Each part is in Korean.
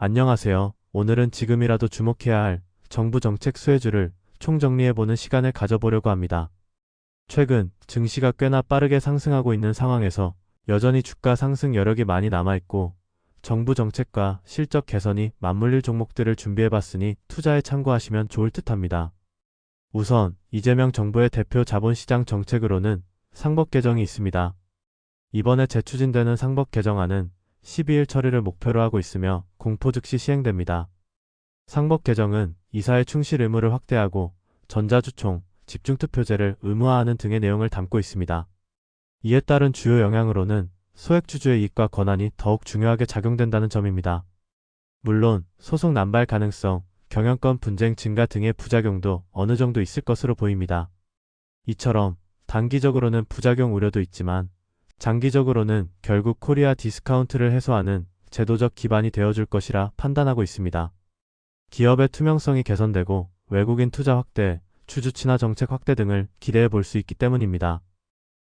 안녕하세요. 오늘은 지금이라도 주목해야 할 정부 정책 수혜주를 총정리해보는 시간을 가져보려고 합니다. 최근 증시가 꽤나 빠르게 상승하고 있는 상황에서 여전히 주가 상승 여력이 많이 남아있고 정부 정책과 실적 개선이 맞물릴 종목들을 준비해봤으니 투자에 참고하시면 좋을 듯합니다. 우선 이재명 정부의 대표 자본시장 정책으로는 상법 개정이 있습니다. 이번에 재추진되는 상법 개정안은 12일 처리를 목표로 하고 있으며 공포 즉시 시행됩니다. 상법 개정은 이사의 충실 의무를 확대하고 전자주총, 집중투표제를 의무화하는 등의 내용을 담고 있습니다. 이에 따른 주요 영향으로는 소액주주의 이익과 권한이 더욱 중요하게 작용된다는 점입니다. 물론 소송 남발 가능성, 경영권 분쟁 증가 등의 부작용도 어느 정도 있을 것으로 보입니다. 이처럼 단기적으로는 부작용 우려도 있지만 장기적으로는 결국 코리아 디스카운트를 해소하는 제도적 기반이 되어줄 것이라 판단하고 있습니다. 기업의 투명성이 개선되고 외국인 투자 확대, 주주 친화 정책 확대 등을 기대해 볼 수 있기 때문입니다.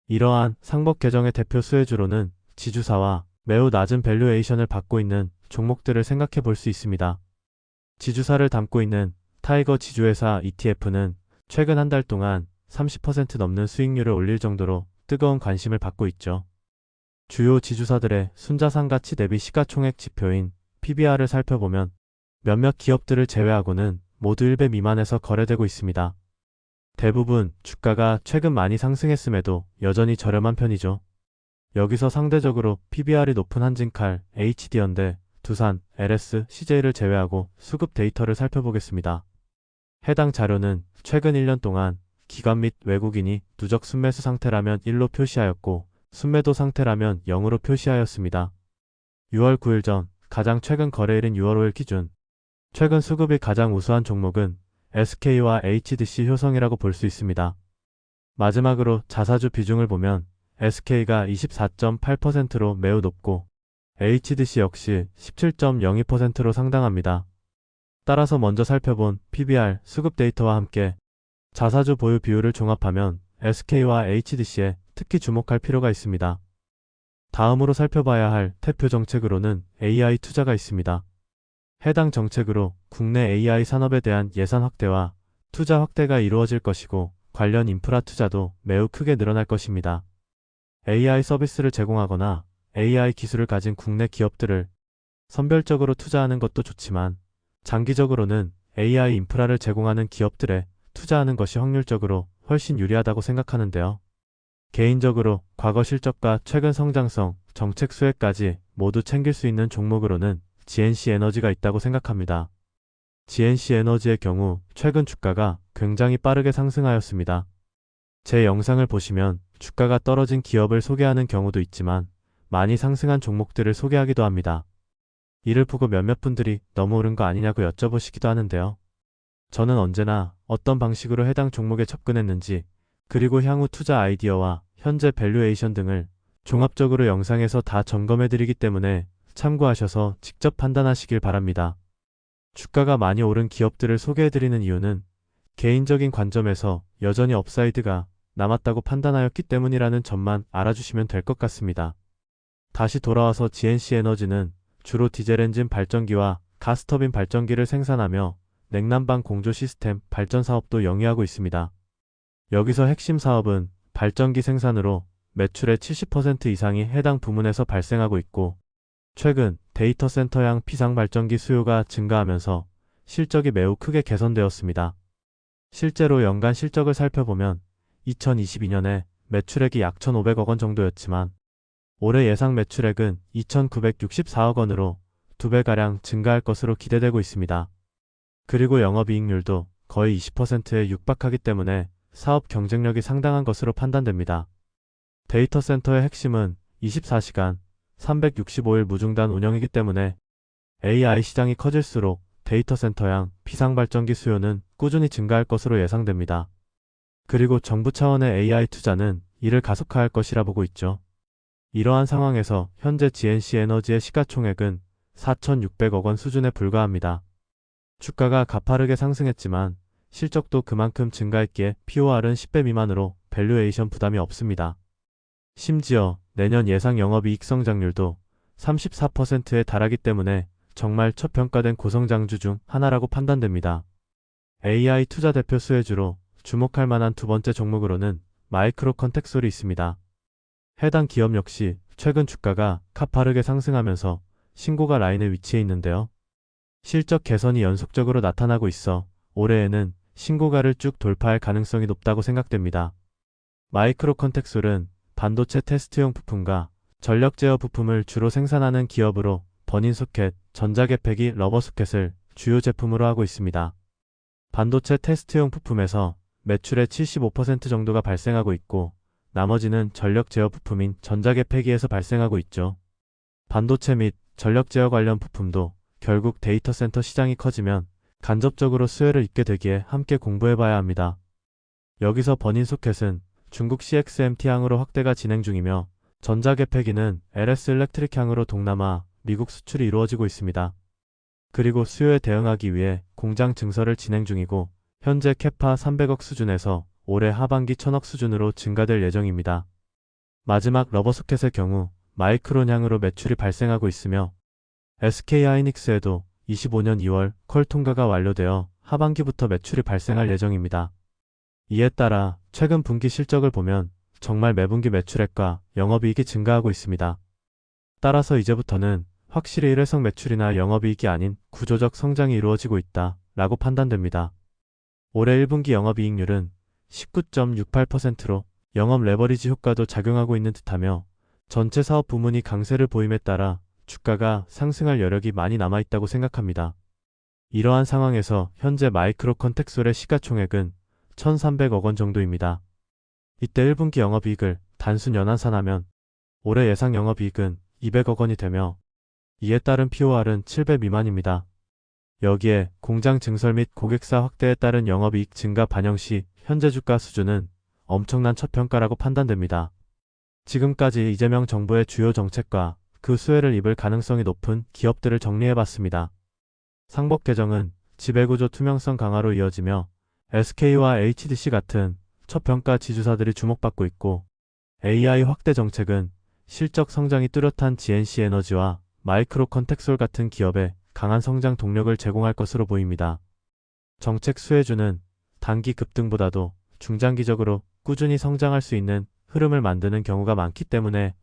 이러한 상법 개정의 대표 수혜주로는 지주사와 매우 낮은 밸류에이션을 받고 있는 종목들을 생각해 볼 수 있습니다. 지주사를 담고 있는 타이거 지주회사 ETF는 최근 한 달 동안 30% 넘는 수익률을 올릴 정도로 뜨거운 관심을 받고 있죠. 주요 지주사들의 순자산 가치 대비 시가총액 지표인 PBR을 살펴보면 몇몇 기업들을 제외하고는 모두 1배 미만에서 거래되고 있습니다. 대부분 주가가 최근 많이 상승했음에도 여전히 저렴한 편이죠. 여기서 상대적으로 PBR이 높은 한진칼, HD현대, 두산, LS, CJ를 제외하고 수급 데이터를 살펴보겠습니다. 해당 자료는 최근 1년 동안 기관 및 외국인이 누적 순매수 상태라면 1로 표시하였고 순매도 상태라면 0으로 표시하였습니다. 6월 9일 전 가장 최근 거래일인 6월 5일 기준 최근 수급이 가장 우수한 종목은 SK와 HDC 효성이라고 볼 수 있습니다. 마지막으로 자사주 비중을 보면 SK가 24.8%로 매우 높고 HDC 역시 17.02%로 상당합니다. 따라서 먼저 살펴본 PBR 수급 데이터와 함께 자사주 보유 비율을 종합하면 SK와 HDC에 특히 주목할 필요가 있습니다. 다음으로 살펴봐야 할 대표 정책으로는 AI 투자가 있습니다. 해당 정책으로 국내 AI 산업에 대한 예산 확대와 투자 확대가 이루어질 것이고 관련 인프라 투자도 매우 크게 늘어날 것입니다. AI 서비스를 제공하거나 AI 기술을 가진 국내 기업들을 선별적으로 투자하는 것도 좋지만 장기적으로는 AI 인프라를 제공하는 기업들에 투자하는 것이 확률적으로 훨씬 유리하다고 생각하는데요. 개인적으로 과거 실적과 최근 성장성, 정책 수혜까지 모두 챙길 수 있는 종목으로는 GNC 에너지가 있다고 생각합니다. GNC 에너지의 경우 최근 주가가 굉장히 빠르게 상승하였습니다. 제 영상을 보시면 주가가 떨어진 기업을 소개하는 경우도 있지만 많이 상승한 종목들을 소개하기도 합니다. 이를 보고 몇몇 분들이 너무 오른 거 아니냐고 여쭤보시기도 하는데요. 저는 언제나 어떤 방식으로 해당 종목에 접근했는지 그리고 향후 투자 아이디어와 현재 밸류에이션 등을 종합적으로 영상에서 다 점검해드리기 때문에 참고하셔서 직접 판단하시길 바랍니다. 주가가 많이 오른 기업들을 소개해드리는 이유는 개인적인 관점에서 여전히 업사이드가 남았다고 판단하였기 때문이라는 점만 알아주시면 될 것 같습니다. 다시 돌아와서 GNC 에너지는 주로 디젤 엔진 발전기와 가스터빈 발전기를 생산하며 냉난방 공조 시스템 발전 사업도 영위하고 있습니다. 여기서 핵심 사업은 발전기 생산으로 매출의 70% 이상이 해당 부문에서 발생하고 있고 최근 데이터 센터형 비상발전기 수요가 증가하면서 실적이 매우 크게 개선되었습니다. 실제로 연간 실적을 살펴보면 2022년에 매출액이 약 1,500억 원 정도였지만 올해 예상 매출액은 2,964억 원으로 2배가량 증가할 것으로 기대되고 있습니다. 그리고 영업이익률도 거의 20%에 육박하기 때문에 사업 경쟁력이 상당한 것으로 판단됩니다. 데이터 센터의 핵심은 24시간, 365일 무중단 운영이기 때문에 AI 시장이 커질수록 데이터 센터형 비상발전기 수요는 꾸준히 증가할 것으로 예상됩니다. 그리고 정부 차원의 AI 투자는 이를 가속화할 것이라 보고 있죠. 이러한 상황에서 현재 GNC 에너지의 시가총액은 4,600억 원 수준에 불과합니다. 주가가 가파르게 상승했지만 실적도 그만큼 증가했기에 POR은 10배 미만으로 밸류에이션 부담이 없습니다. 심지어 내년 예상 영업이익 성장률도 34%에 달하기 때문에 정말 저평가된 고성장주 중 하나라고 판단됩니다. AI 투자 대표 수혜주로 주목할 만한 두 번째 종목으로는 마이크로 컨텍솔이 있습니다. 해당 기업 역시 최근 주가가 가파르게 상승하면서 신고가 라인에 위치해 있는데요. 실적 개선이 연속적으로 나타나고 있어 올해에는 신고가를 쭉 돌파할 가능성이 높다고 생각됩니다. 마이크로 컨텍솔은 반도체 테스트용 부품과 전력 제어 부품을 주로 생산하는 기업으로 버닌 소켓, 전자개폐기, 러버 소켓을 주요 제품으로 하고 있습니다. 반도체 테스트용 부품에서 매출의 75% 정도가 발생하고 있고 나머지는 전력 제어 부품인 전자개폐기에서 발생하고 있죠. 반도체 및 전력 제어 관련 부품도 결국 데이터 센터 시장이 커지면 간접적으로 수혜를 입게 되기에 함께 공부해봐야 합니다. 여기서 버닌 소켓은 중국 CXMT 향으로 확대가 진행 중이며 전자개폐기는 LS 일렉트릭 향으로 동남아, 미국 수출이 이루어지고 있습니다. 그리고 수요에 대응하기 위해 공장 증설을 진행 중이고 현재 캐파 300억 수준에서 올해 하반기 1000억 수준으로 증가될 예정입니다. 마지막 러버 소켓의 경우 마이크론 향으로 매출이 발생하고 있으며 SK하이닉스에도 25년 2월 퀄 통과가 완료되어 하반기부터 매출이 발생할 예정입니다. 이에 따라 최근 분기 실적을 보면 정말 매분기 매출액과 영업이익이 증가하고 있습니다. 따라서 이제부터는 확실히 일회성 매출이나 영업이익이 아닌 구조적 성장이 이루어지고 있다 라고 판단됩니다. 올해 1분기 영업이익률은 19.68%로 영업 레버리지 효과도 작용하고 있는 듯하며 전체 사업 부문이 강세를 보임에 따라 주가가 상승할 여력이 많이 남아있다고 생각합니다. 이러한 상황에서 현재 마이크로 컨텍솔의 시가총액은 1,300억 원 정도입니다. 이때 1분기 영업이익을 단순 연환산하면 올해 예상 영업이익은 200억 원이 되며 이에 따른 POR은 7배 미만입니다. 여기에 공장 증설 및 고객사 확대에 따른 영업이익 증가 반영 시 현재 주가 수준은 엄청난 저평가라고 판단됩니다. 지금까지 이재명 정부의 주요 정책과 그 수혜를 입을 가능성이 높은 기업들을 정리해봤습니다. 상법 개정은 지배구조 투명성 강화로 이어지며 SK와 HDC 같은 저평가 지주사들이 주목받고 있고 AI 확대 정책은 실적 성장이 뚜렷한 GNC 에너지와 마이크로 컨텍솔 같은 기업에 강한 성장 동력을 제공할 것으로 보입니다. 정책 수혜주는 단기 급등보다도 중장기적으로 꾸준히 성장할 수 있는 흐름을 만드는 경우가 많기 때문에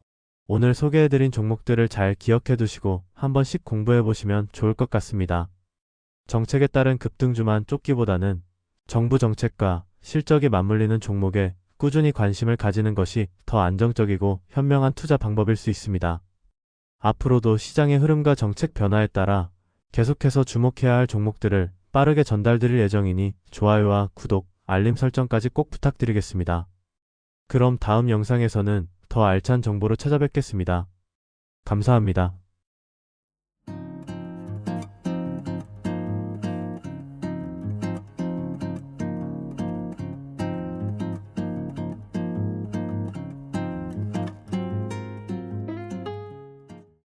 오늘 소개해드린 종목들을 잘 기억해 두시고 한 번씩 공부해 보시면 좋을 것 같습니다. 정책에 따른 급등주만 쫓기보다는 정부 정책과 실적이 맞물리는 종목에 꾸준히 관심을 가지는 것이 더 안정적이고 현명한 투자 방법일 수 있습니다. 앞으로도 시장의 흐름과 정책 변화에 따라 계속해서 주목해야 할 종목들을 빠르게 전달드릴 예정이니 좋아요와 구독, 알림 설정까지 꼭 부탁드리겠습니다. 그럼 다음 영상에서는 더 알찬 정보로 찾아뵙겠습니다. 감사합니다.